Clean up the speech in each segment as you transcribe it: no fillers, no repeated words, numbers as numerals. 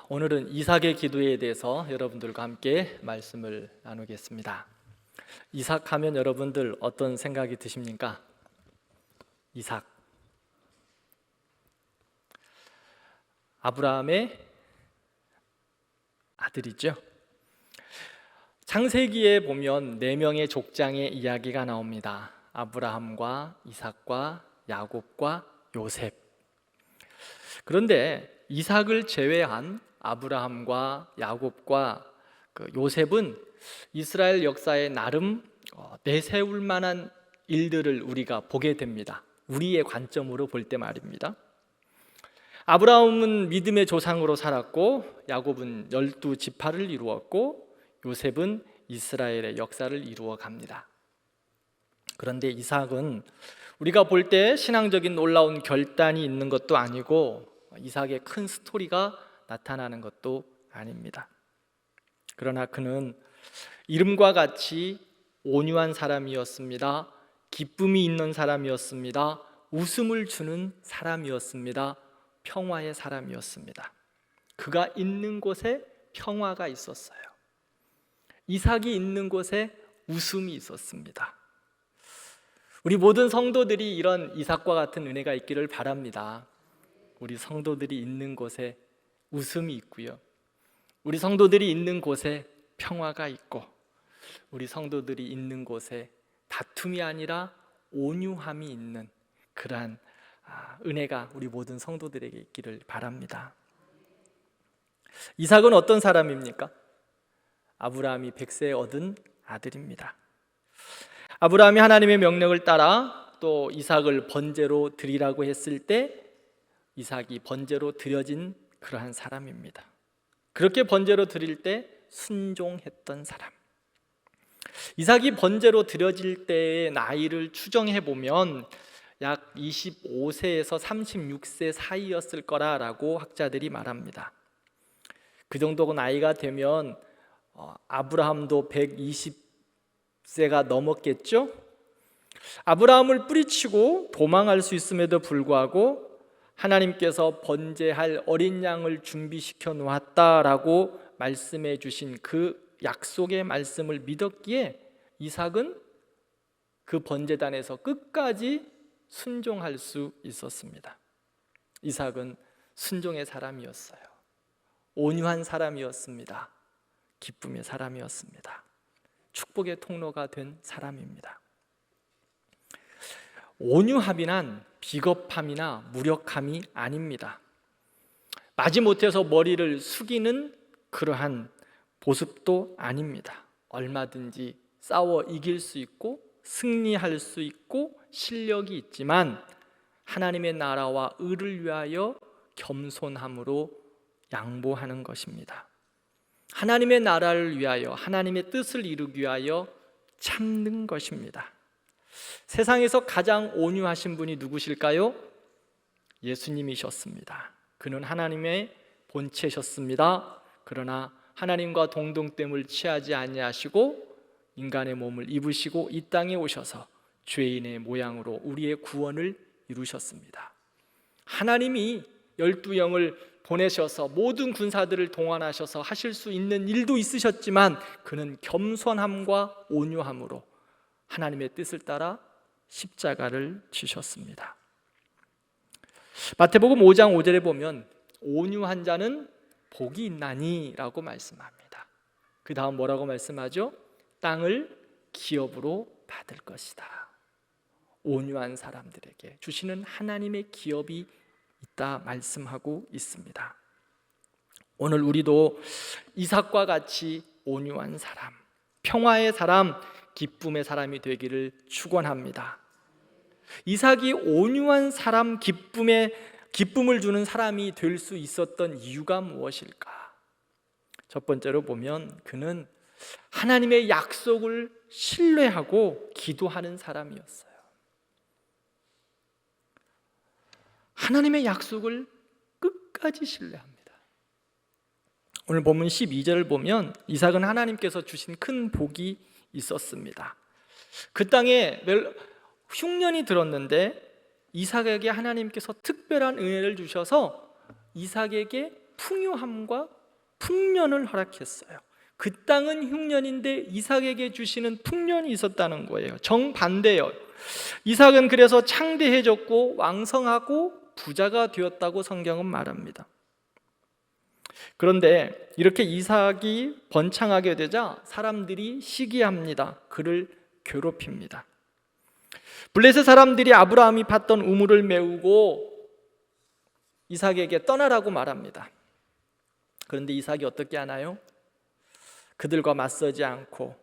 오늘은 이삭의 기도에 대해서 여러분들과 함께 말씀을 나누겠습니다. 이삭 하면 여러분들 어떤 생각이 드십니까? 이삭, 아브라함의 아들이죠. 창세기에 보면 4명의 족장의 이야기가 나옵니다. 아브라함과 이삭과 야곱과 요셉. 그런데 이삭을 제외한 아브라함과 야곱과 요셉은 이스라엘 역사에 나름 내세울 만한 일들을 우리가 보게 됩니다. 우리의 관점으로 볼 때 말입니다. 아브라함은 믿음의 조상으로 살았고, 야곱은 12지파를 이루었고, 요셉은 이스라엘의 역사를 이루어 갑니다. 그런데 이삭은 우리가 볼 때 신앙적인 놀라운 결단이 있는 것도 아니고 이삭의 큰 스토리가 나타나는 것도 아닙니다. 그러나 그는 이름과 같이 온유한 사람이었습니다. 기쁨이 있는 사람이었습니다. 웃음을 주는 사람이었습니다. 평화의 사람이었습니다. 그가 있는 곳에 평화가 있었어요. 이삭이 있는 곳에 웃음이 있었습니다. 우리 모든 성도들이 이런 이삭과 같은 은혜가 있기를 바랍니다. 우리 성도들이 있는 곳에 웃음이 있고요, 우리 성도들이 있는 곳에 평화가 있고, 우리 성도들이 있는 곳에 다툼이 아니라 온유함이 있는 그러한 은혜가 우리 모든 성도들에게 있기를 바랍니다. 이삭은 어떤 사람입니까? 아브라함이 100세에 얻은 아들입니다. 아브라함이 하나님의 명령을 따라 또 이삭을 번제로 드리라고 했을 때 이삭이 번제로 드려진 그러한 사람입니다. 그렇게 번제로 드릴 때 순종했던 사람. 이삭이 번제로 드려질 때의 나이를 추정해 보면 약 25세에서 36세 사이였을 거라고 학자들이 말합니다. 그 정도 나이가 되면 아브라함도 120세가 넘었겠죠? 아브라함을 뿌리치고 도망할 수 있음에도 불구하고 하나님께서 번제할 어린 양을 준비시켜 놓았다라고 말씀해 주신 그 약속의 말씀을 믿었기에 이삭은 그 번제단에서 끝까지 순종할 수 있었습니다. 이삭은 순종의 사람이었어요. 온유한 사람이었습니다. 기쁨의 사람이었습니다. 축복의 통로가 된 사람입니다. 온유함이란 비겁함이나 무력함이 아닙니다. 마지못해서 머리를 숙이는 그러한 모습도 아닙니다. 얼마든지 싸워 이길 수 있고 승리할 수 있고 실력이 있지만 하나님의 나라와 의를 위하여 겸손함으로 양보하는 것입니다. 하나님의 나라를 위하여, 하나님의 뜻을 이루기 위하여 참는 것입니다. 세상에서 가장 온유하신 분이 누구실까요? 예수님이셨습니다. 그는 하나님의 본체셨습니다. 그러나 하나님과 동등됨을 취하지 아니하시고 인간의 몸을 입으시고 이 땅에 오셔서 죄인의 모양으로 우리의 구원을 이루셨습니다. 하나님이 12영을 보내셔서 모든 군사들을 동원하셔서 하실 수 있는 일도 있으셨지만 그는 겸손함과 온유함으로 하나님의 뜻을 따라 십자가를 지셨습니다. 마태복음 5장 5절에 보면 온유한 자는 복이 있나니 라고 말씀합니다. 그 다음 뭐라고 말씀하죠? 땅을 기업으로 받을 것이다. 온유한 사람들에게 주시는 하나님의 기업이 있다 말씀하고 있습니다. 오늘 우리도 이삭과 같이 온유한 사람, 평화의 사람, 기쁨의 사람이 되기를 축원합니다. 이삭이 온유한 사람, 기쁨을 주는 사람이 될 수 있었던 이유가 무엇일까? 첫 번째로 보면 그는 하나님의 약속을 신뢰하고 기도하는 사람이었어요. 하나님의 약속을 끝까지 신뢰합니다. 오늘 본문 12절을 보면 이삭은 하나님께서 주신 큰 복이 있었습니다. 그 땅에 흉년이 들었는데 이삭에게 하나님께서 특별한 은혜를 주셔서 이삭에게 풍요함과 풍년을 허락했어요. 그 땅은 흉년인데 이삭에게 주시는 풍년이 있었다는 거예요. 정반대예요. 이삭은 그래서 창대해졌고 왕성하고 부자가 되었다고 성경은 말합니다. 그런데 이렇게 이삭이 번창하게 되자 사람들이 시기합니다. 그를 괴롭힙니다. 블레셋 사람들이 아브라함이 팠던 우물을 메우고 이삭에게 떠나라고 말합니다. 그런데 이삭이 어떻게 하나요? 그들과 맞서지 않고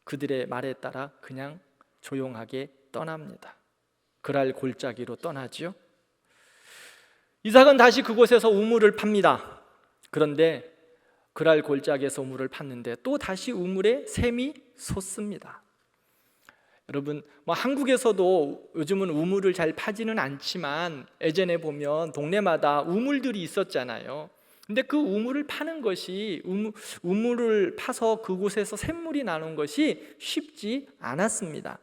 그들의 말에 따라 그냥 조용하게 떠납니다. 그랄 골짜기로 떠나지요. 이삭은 다시 그곳에서 우물을 팝니다. 그런데 그랄 골짜기에서 우물을 팠는데 또 다시 우물에 샘이 솟습니다. 여러분, 한국에서도 요즘은 우물을 잘 파지는 않지만 예전에 보면 동네마다 우물들이 있었잖아요. 근데 그 우물을 파는 것이 우물을 파서 그곳에서 샘물이 나는 것이 쉽지 않았습니다.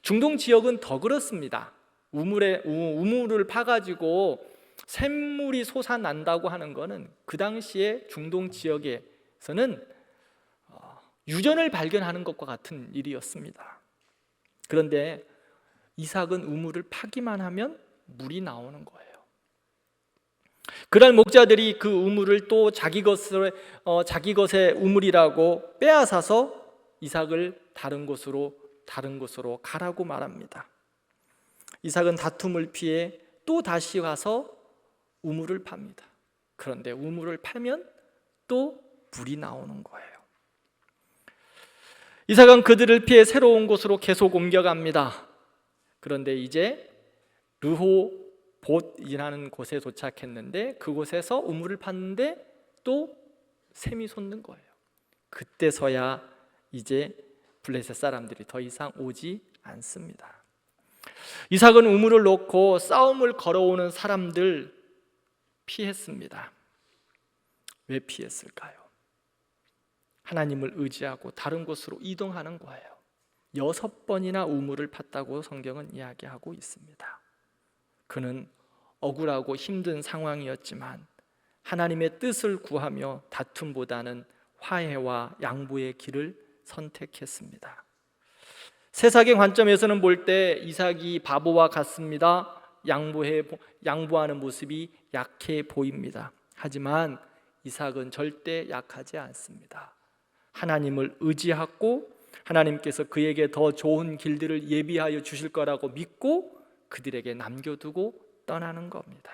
중동 지역은 더 그렇습니다. 우물을 파가지고 샘물이 솟아난다고 하는 것은 그 당시에 중동 지역에서는 유전을 발견하는 것과 같은 일이었습니다. 그런데 이삭은 우물을 파기만 하면 물이 나오는 거예요. 그날 목자들이 그 우물을 또 자기 것의 우물이라고 빼앗아서 이삭을 다른 곳으로 가라고 말합니다. 이삭은 다툼을 피해 또 다시 와서 우물을 팝니다. 그런데 우물을 파면 또 물이 나오는 거예요. 이삭은 그들을 피해 새로운 곳으로 계속 옮겨갑니다. 그런데 이제 르호봇이라는 곳에 도착했는데 그곳에서 우물을 팠는데 또 샘이 솟는 거예요. 그때서야 이제 블레셋 사람들이 더 이상 오지 않습니다. 이삭은 우물을 놓고 싸움을 걸어오는 사람들 피했습니다. 왜 피했을까요? 하나님을 의지하고 다른 곳으로 이동하는 거예요. 6번이나 우물을 팠다고 성경은 이야기하고 있습니다. 그는 억울하고 힘든 상황이었지만 하나님의 뜻을 구하며 다툼보다는 화해와 양보의 길을 선택했습니다. 세상의 관점에서는 볼 때 이삭이 바보와 같습니다. 양보하는 모습이 약해 보입니다. 하지만 이삭은 절대 약하지 않습니다. 하나님을 의지하고 하나님께서 그에게 더 좋은 길들을 예비하여 주실 거라고 믿고 그들에게 남겨두고 떠나는 겁니다.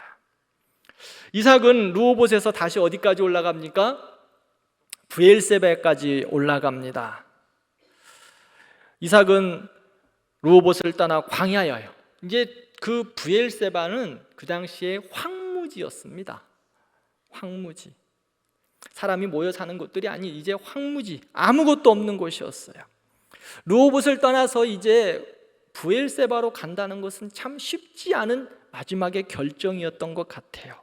이삭은 르호봇에서 다시 어디까지 올라갑니까? 브엘세바까지 올라갑니다. 이삭은 르호봇을 떠나 광야여요. 이제 그 브엘세바는 그 당시에 황무지였습니다. 황무지. 사람이 모여 사는 곳들이 아닌 이제 황무지, 아무것도 없는 곳이었어요. 르호봇을 떠나서 이제 브엘세바로 간다는 것은 참 쉽지 않은 마지막의 결정이었던 것 같아요.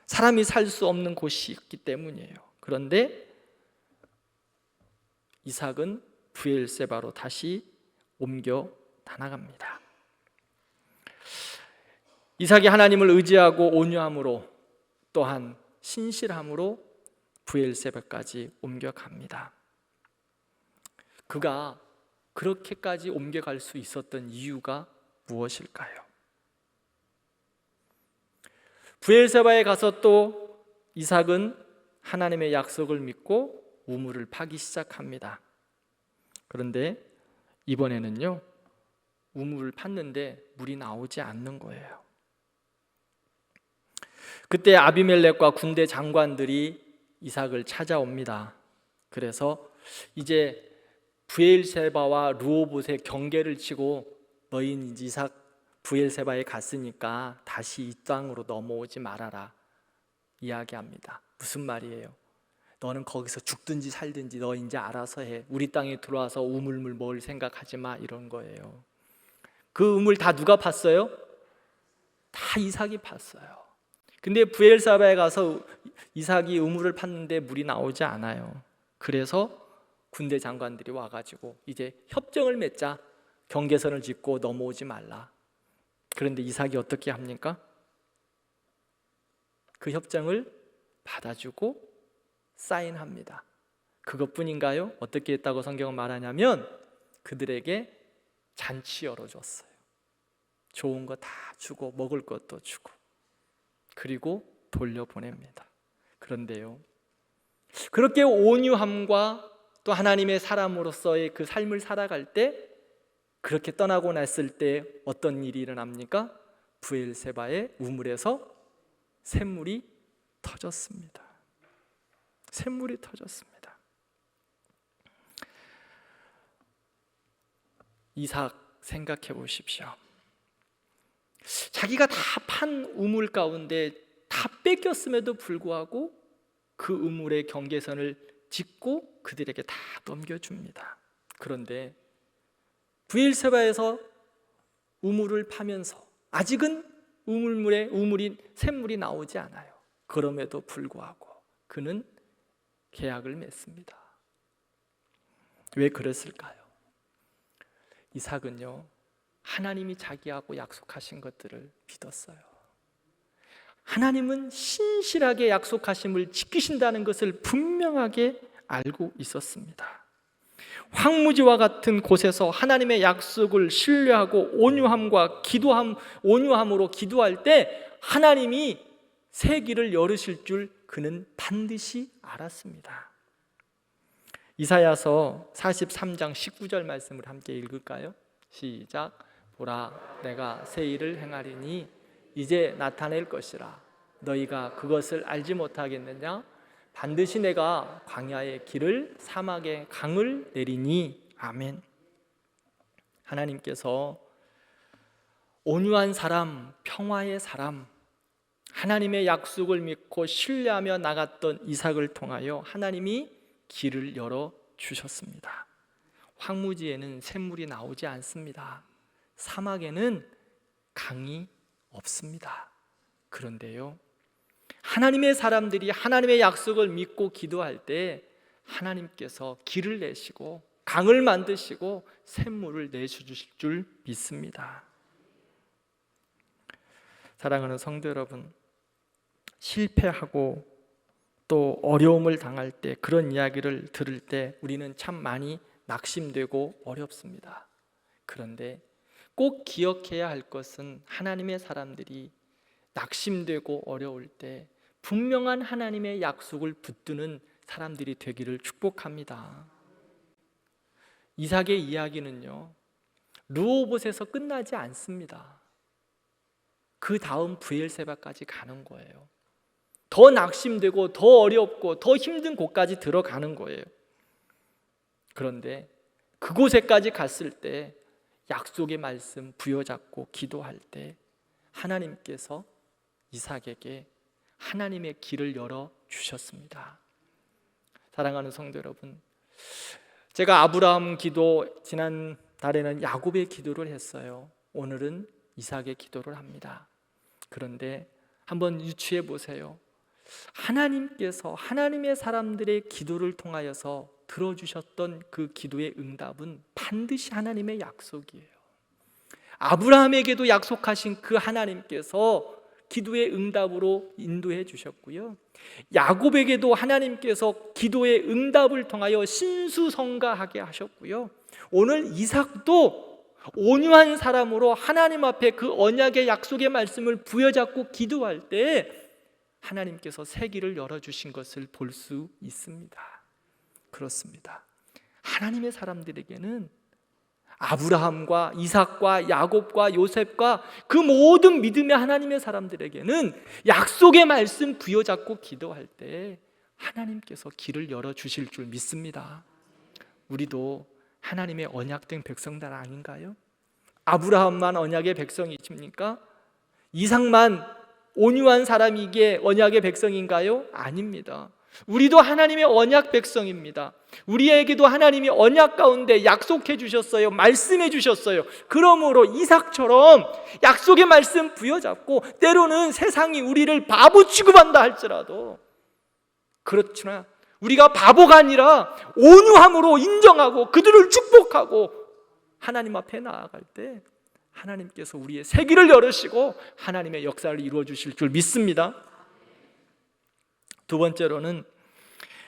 사람이 살 수 없는 곳이었기 때문이에요. 그런데 이삭은 브엘세바로 다시 옮겨 나아갑니다. 이삭이 하나님을 의지하고 온유함으로 또한 신실함으로 브엘세바까지 옮겨갑니다. 그가 그렇게까지 옮겨갈 수 있었던 이유가 무엇일까요? 브엘세바에 가서 또 이삭은 하나님의 약속을 믿고 우물을 파기 시작합니다. 그런데 이번에는요, 우물을 팠는데 물이 나오지 않는 거예요. 그때 아비멜렉과 군대 장관들이 이삭을 찾아옵니다. 그래서 이제 브엘세바와 르호봇의 경계를 치고 너희는 이삭 브엘세바에 갔으니까 다시 이 땅으로 넘어오지 말아라 이야기합니다. 무슨 말이에요? 너는 거기서 죽든지 살든지 너 이제 알아서 해. 우리 땅에 들어와서 우물물 먹을 생각하지 마, 이런 거예요. 그 우물 다 누가 팠어요? 다 이삭이 팠어요. 근데 브엘세바에 가서 이삭이 우물을 팠는데 물이 나오지 않아요. 그래서 군대 장관들이 와가지고 이제 협정을 맺자, 경계선을 짓고 넘어오지 말라. 그런데 이삭이 어떻게 합니까? 그 협정을 받아주고 사인합니다. 그것뿐인가요? 어떻게 했다고 성경은 말하냐면 그들에게 잔치 열어줬어요. 좋은 거 다 주고 먹을 것도 주고 그리고 돌려보냅니다. 그런데요, 그렇게 온유함과 또 하나님의 사람으로서의 그 삶을 살아갈 때, 그렇게 떠나고 났을 때 어떤 일이 일어납니까? 브엘세바의 우물에서 샘물이 터졌습니다. 샘물이 터졌습니다. 이삭 생각해 보십시오. 자기가 다 판 우물 가운데 다 뺏겼음에도 불구하고 그 우물의 경계선을 짓고 그들에게 다 넘겨줍니다. 그런데 브엘세바에서 우물을 파면서 아직은 샘물이 나오지 않아요. 그럼에도 불구하고 그는 계약을 맺습니다. 왜 그랬을까요? 이삭은요, 하나님이 자기하고 약속하신 것들을 믿었어요. 하나님은 신실하게 약속하심을 지키신다는 것을 분명하게 알고 있었습니다. 황무지와 같은 곳에서 하나님의 약속을 신뢰하고 온유함으로 기도할 때 하나님이 새 길을 열으실 줄 그는 반드시 알았습니다. 이사야서 43장 19절 말씀을 함께 읽을까요? 시작. 보라, 내가 새 일을 행하리니 이제 나타낼 것이라. 너희가 그것을 알지 못하겠느냐? 반드시 내가 광야의 길을 사막의 강을 내리니. 아멘. 하나님께서 온유한 사람, 평화의 사람, 하나님의 약속을 믿고 신뢰하며 나갔던 이삭을 통하여 하나님이 길을 열어 주셨습니다. 황무지에는 샘물이 나오지 않습니다. 사막에는 강이 없습니다. 그런데요, 하나님의 사람들이 하나님의 약속을 믿고 기도할 때 하나님께서 길을 내시고 강을 만드시고 샘물을 내주실 줄 믿습니다. 사랑하는 성도 여러분, 실패하고 또 어려움을 당할 때, 그런 이야기를 들을 때 우리는 참 많이 낙심되고 어렵습니다. 그런데 꼭 기억해야 할 것은 하나님의 사람들이 낙심되고 어려울 때 분명한 하나님의 약속을 붙드는 사람들이 되기를 축복합니다. 이삭의 이야기는요, 르호봇에서 끝나지 않습니다. 그 다음 브엘세바까지 가는 거예요. 더 낙심되고 더 어렵고 더 힘든 곳까지 들어가는 거예요. 그런데 그곳에까지 갔을 때 약속의 말씀 부여잡고 기도할 때 하나님께서 이삭에게 하나님의 길을 열어 주셨습니다. 사랑하는 성도 여러분, 제가 아브라함 기도, 지난 달에는 야곱의 기도를 했어요. 오늘은 이삭의 기도를 합니다. 그런데 한번 유추해 보세요. 하나님께서 하나님의 사람들의 기도를 통하여서 들어주셨던 그 기도의 응답은 반드시 하나님의 약속이에요. 아브라함에게도 약속하신 그 하나님께서 기도의 응답으로 인도해 주셨고요, 야곱에게도 하나님께서 기도의 응답을 통하여 신수성가하게 하셨고요, 오늘 이삭도 온유한 사람으로 하나님 앞에 그 언약의 약속의 말씀을 부여잡고 기도할 때 하나님께서 새 길을 열어주신 것을 볼 수 있습니다. 그렇습니다. 하나님의 사람들에게는, 아브라함과 이삭과 야곱과 요셉과 그 모든 믿음의 하나님의 사람들에게는 약속의 말씀 부여잡고 기도할 때 하나님께서 길을 열어주실 줄 믿습니다. 우리도 하나님의 언약된 백성들 아닌가요? 아브라함만 언약의 백성이십니까? 이삭만 온유한 사람이 이게 언약의 백성인가요? 아닙니다. 우리도 하나님의 언약 백성입니다. 우리에게도 하나님이 언약 가운데 약속해 주셨어요. 말씀해 주셨어요. 그러므로 이삭처럼 약속의 말씀 부여잡고, 때로는 세상이 우리를 바보 취급한다 할지라도, 그렇구나, 우리가 바보가 아니라 온유함으로 인정하고 그들을 축복하고 하나님 앞에 나아갈 때 하나님께서 우리의 새 길을 열으시고 하나님의 역사를 이루어 주실 줄 믿습니다. 두 번째로는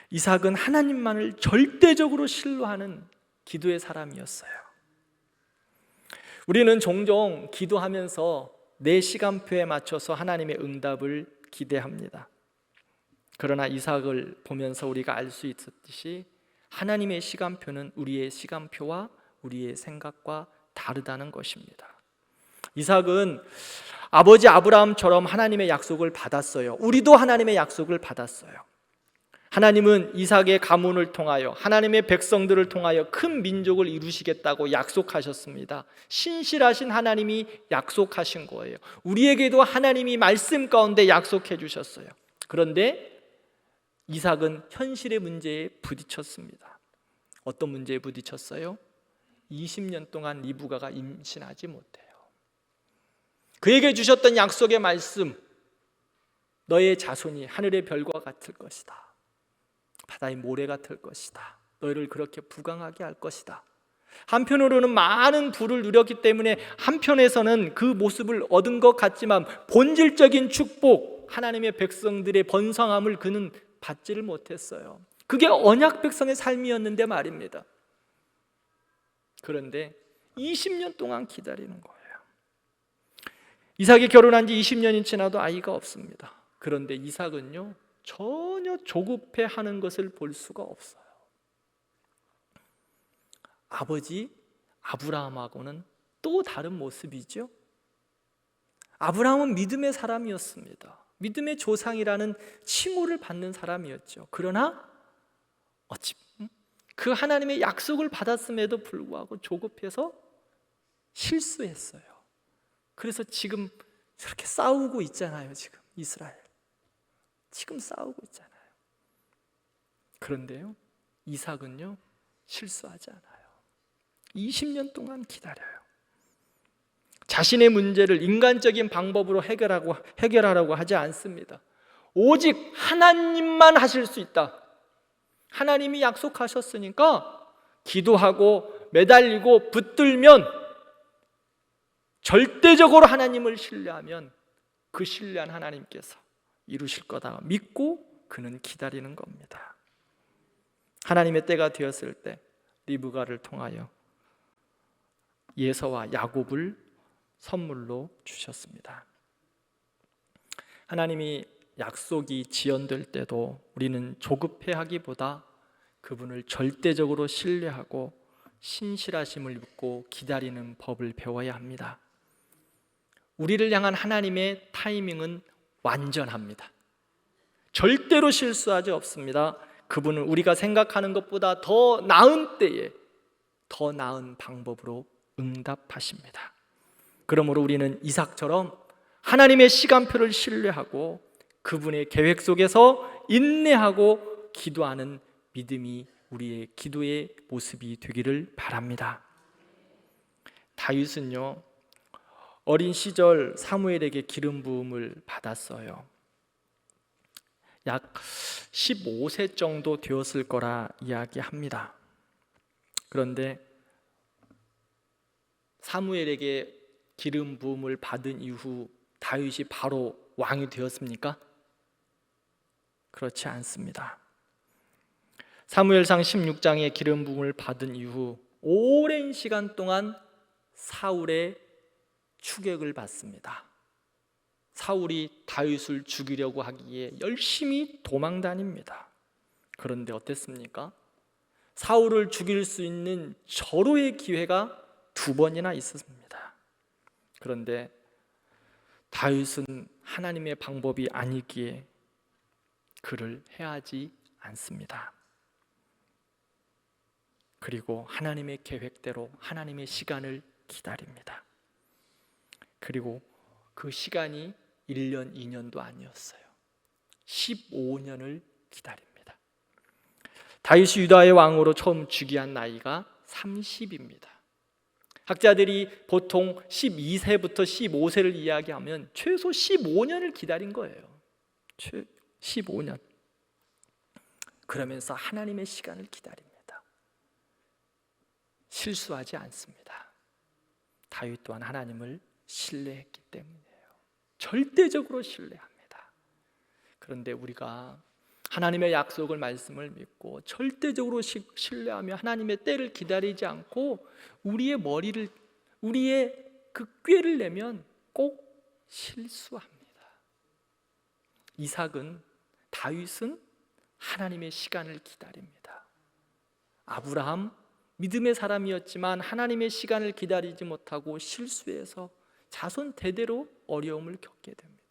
이삭은 하나님만을 절대적으로 신뢰하는 기도의 사람이었어요. 우리는 종종 기도하면서 내 시간표에 맞춰서 하나님의 응답을 기대합니다. 그러나 이삭을 보면서 우리가 알 수 있었듯이 하나님의 시간표는 우리의 시간표와 우리의 생각과 다르다는 것입니다. 이삭은 아버지 아브라함처럼 하나님의 약속을 받았어요. 우리도 하나님의 약속을 받았어요. 하나님은 이삭의 가문을 통하여 하나님의 백성들을 통하여 큰 민족을 이루시겠다고 약속하셨습니다. 신실하신 하나님이 약속하신 거예요. 우리에게도 하나님이 말씀 가운데 약속해 주셨어요. 그런데 이삭은 현실의 문제에 부딪혔습니다. 어떤 문제에 부딪혔어요? 20년 동안 리브가가 임신하지 못해요. 그에게 주셨던 약속의 말씀, 너의 자손이 하늘의 별과 같을 것이다, 바다의 모래 같을 것이다, 너희를 그렇게 부강하게 할 것이다. 한편으로는 많은 부를 누렸기 때문에 한편에서는 그 모습을 얻은 것 같지만 본질적인 축복, 하나님의 백성들의 번성함을 그는 받지를 못했어요. 그게 언약 백성의 삶이었는데 말입니다. 그런데 20년 동안 기다리는 거예요. 이삭이 결혼한 지 20년이 지나도 아이가 없습니다. 그런데 이삭은요, 전혀 조급해하는 것을 볼 수가 없어요. 아버지 아브라함하고는 또 다른 모습이죠. 아브라함은 믿음의 사람이었습니다. 믿음의 조상이라는 칭호를 받는 사람이었죠. 그러나 어찌 그 하나님의 약속을 받았음에도 불구하고 조급해서 실수했어요. 그래서 지금 저렇게 싸우고 있잖아요. 지금 이스라엘 지금 싸우고 있잖아요. 그런데요, 이삭은요 실수하지 않아요. 20년 동안 기다려요. 자신의 문제를 인간적인 방법으로 해결하라고 하지 않습니다. 오직 하나님만 하실 수 있다, 하나님이 약속하셨으니까 기도하고 매달리고 붙들면, 절대적으로 하나님을 신뢰하면 그 신뢰한 하나님께서 이루실 거다 믿고 그는 기다리는 겁니다. 하나님의 때가 되었을 때 리브가를 통하여 예서와 야곱을 선물로 주셨습니다. 하나님이 약속이 지연될 때도 우리는 조급해하기보다 그분을 절대적으로 신뢰하고 신실하심을 믿고 기다리는 법을 배워야 합니다. 우리를 향한 하나님의 타이밍은 완전합니다. 절대로 실수하지 없습니다. 그분은 우리가 생각하는 것보다 더 나은 때에 더 나은 방법으로 응답하십니다. 그러므로 우리는 이삭처럼 하나님의 시간표를 신뢰하고 그분의 계획 속에서 인내하고 기도하는 믿음이 우리의 기도의 모습이 되기를 바랍니다. 다윗은요, 어린 시절 사무엘에게 기름 부음을 받았어요. 약 15세 정도 되었을 거라 이야기합니다. 그런데 사무엘에게 기름 부음을 받은 이후 다윗이 바로 왕이 되었습니까? 그렇지 않습니다. 사무엘상 16장에 기름 부음을 받은 이후 오랜 시간 동안 사울의 추격을 받습니다. 사울이 다윗을 죽이려고 하기에 열심히 도망 다닙니다. 그런데 어땠습니까? 사울을 죽일 수 있는 절호의 기회가 2번이나 있었습니다. 그런데 다윗은 하나님의 방법이 아니기에 그를 해하지 않습니다. 그리고 하나님의 계획대로 하나님의 시간을 기다립니다. 그리고 그 시간이 1년, 2년도 아니었어요. 15년을 기다립니다. 다윗이 유다의 왕으로 처음 즉위한 나이가 30입니다. 학자들이 보통 12세부터 15세를 이야기하면 최소 15년을 기다린 거예요. 15년. 그러면서 하나님의 시간을 기다립니다. 실수하지 않습니다. 다윗 또한 하나님을 신뢰했기 때문이에요. 절대적으로 신뢰합니다. 그런데 우리가 하나님의 약속을 말씀을 믿고 절대적으로 신뢰하며 하나님의 때를 기다리지 않고 우리의 그 꾀를 내면 꼭 실수합니다. 다윗은 하나님의 시간을 기다립니다. 아브라함 믿음의 사람이었지만 하나님의 시간을 기다리지 못하고 실수해서 자손 대대로 어려움을 겪게 됩니다.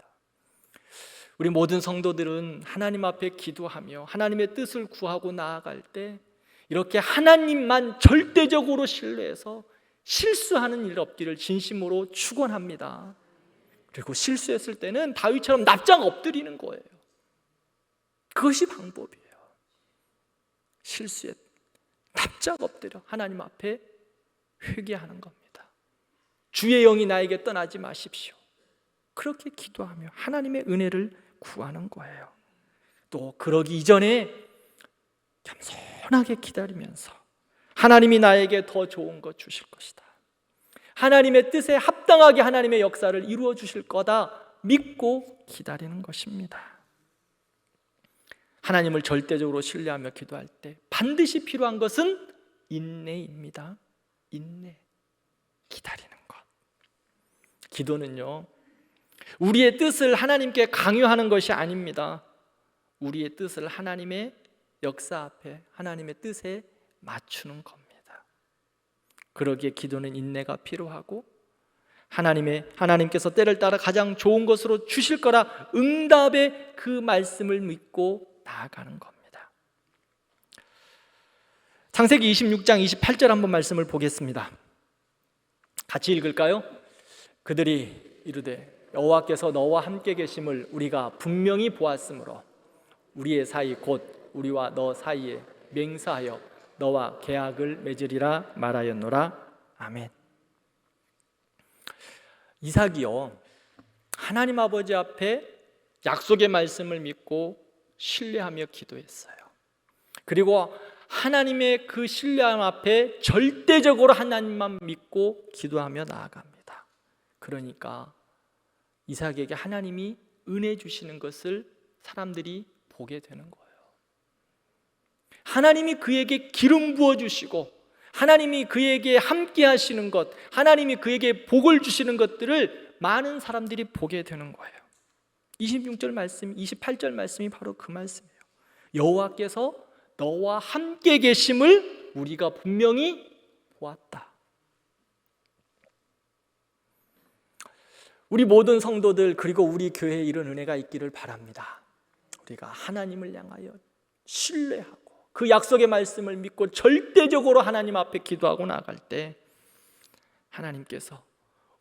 우리 모든 성도들은 하나님 앞에 기도하며 하나님의 뜻을 구하고 나아갈 때 이렇게 하나님만 절대적으로 신뢰해서 실수하는 일 없기를 진심으로 축원합니다. 그리고 실수했을 때는 다윗처럼 납작 엎드리는 거예요. 그것이 방법이에요. 실수에 납작 엎드려 하나님 앞에 회개하는 겁니다. 주의 영이 나에게 떠나지 마십시오. 그렇게 기도하며 하나님의 은혜를 구하는 거예요. 또 그러기 이전에 겸손하게 기다리면서 하나님이 나에게 더 좋은 것 주실 것이다, 하나님의 뜻에 합당하게 하나님의 역사를 이루어 주실 거다 믿고 기다리는 것입니다. 하나님을 절대적으로 신뢰하며 기도할 때 반드시 필요한 것은 인내입니다. 인내, 기다리는 것. 기도는요, 우리의 뜻을 하나님께 강요하는 것이 아닙니다. 우리의 뜻을 하나님의 역사 앞에 하나님의 뜻에 맞추는 겁니다. 그러기에 기도는 인내가 필요하고 하나님께서 때를 따라 가장 좋은 것으로 주실 거라 응답의 그 말씀을 믿고 나아가는 겁니다. 창세기 26장 28절 한번 말씀을 보겠습니다. 같이 읽을까요? 그들이 이르되 여호와께서 너와 함께 계심을 우리가 분명히 보았으므로 우리의 사이 곧 우리와 너 사이에 맹세하여 너와 계약을 맺으리라 말하였노라. 아멘. 이삭이요, 하나님 아버지 앞에 약속의 말씀을 믿고 신뢰하며 기도했어요. 그리고 하나님의 그 신뢰함 앞에 절대적으로 하나님만 믿고 기도하며 나아갑니다. 그러니까 이삭에게 하나님이 은혜 주시는 것을 사람들이 보게 되는 거예요. 하나님이 그에게 기름 부어주시고 하나님이 그에게 함께 하시는 것, 하나님이 그에게 복을 주시는 것들을 많은 사람들이 보게 되는 거예요. 26절 말씀, 28절 말씀이 바로 그 말씀이에요. 여호와께서 너와 함께 계심을 우리가 분명히 보았다. 우리 모든 성도들 그리고 우리 교회에 이런 은혜가 있기를 바랍니다. 우리가 하나님을 향하여 신뢰하고 그 약속의 말씀을 믿고 절대적으로 하나님 앞에 기도하고 나아갈 때 하나님께서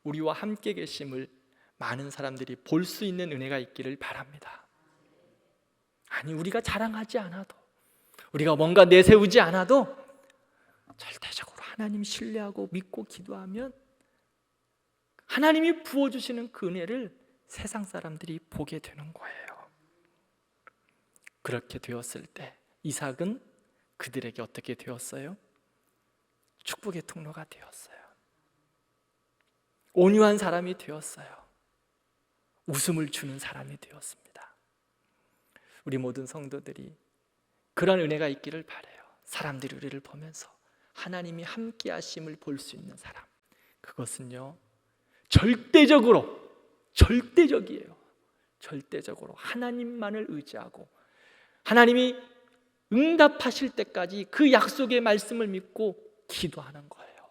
우리와 함께 계심을 많은 사람들이 볼 수 있는 은혜가 있기를 바랍니다. 아니, 우리가 자랑하지 않아도, 우리가 뭔가 내세우지 않아도 절대적으로 하나님 신뢰하고 믿고 기도하면 하나님이 부어주시는 그 은혜를 세상 사람들이 보게 되는 거예요. 그렇게 되었을 때 이삭은 그들에게 어떻게 되었어요? 축복의 통로가 되었어요. 온유한 사람이 되었어요. 웃음을 주는 사람이 되었습니다. 우리 모든 성도들이 그런 은혜가 있기를 바라요. 사람들이 우리를 보면서 하나님이 함께 하심을 볼 수 있는 사람, 그것은요 절대적이에요. 절대적으로 하나님만을 의지하고 하나님이 응답하실 때까지 그 약속의 말씀을 믿고 기도하는 거예요.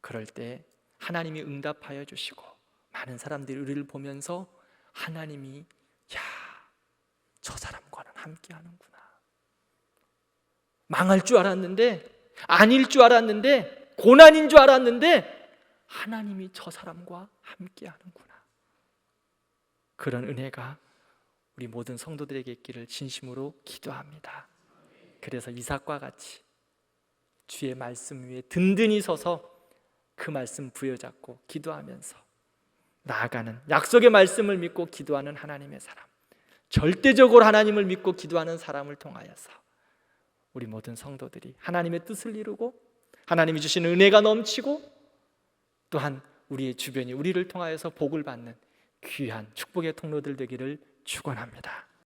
그럴 때 하나님이 응답하여 주시고 많은 사람들이 우리를 보면서 하나님이 저 사람과는 함께 하는구나, 망할 줄 알았는데, 아닐 줄 알았는데, 고난인 줄 알았는데 하나님이 저 사람과 함께 하는구나. 그런 은혜가 우리 모든 성도들에게 있기를 진심으로 기도합니다. 그래서 이삭과 같이 주의 말씀 위에 든든히 서서 그 말씀 부여잡고 기도하면서 나아가는, 약속의 말씀을 믿고 기도하는 하나님의 사람, 절대적으로 하나님을 믿고 기도하는 사람을 통하여서 우리 모든 성도들이 하나님의 뜻을 이루고 하나님이 주시는 은혜가 넘치고 또한 우리의 주변이 우리를 통하여서 복을 받는 귀한 축복의 통로들 되기를 축원합니다.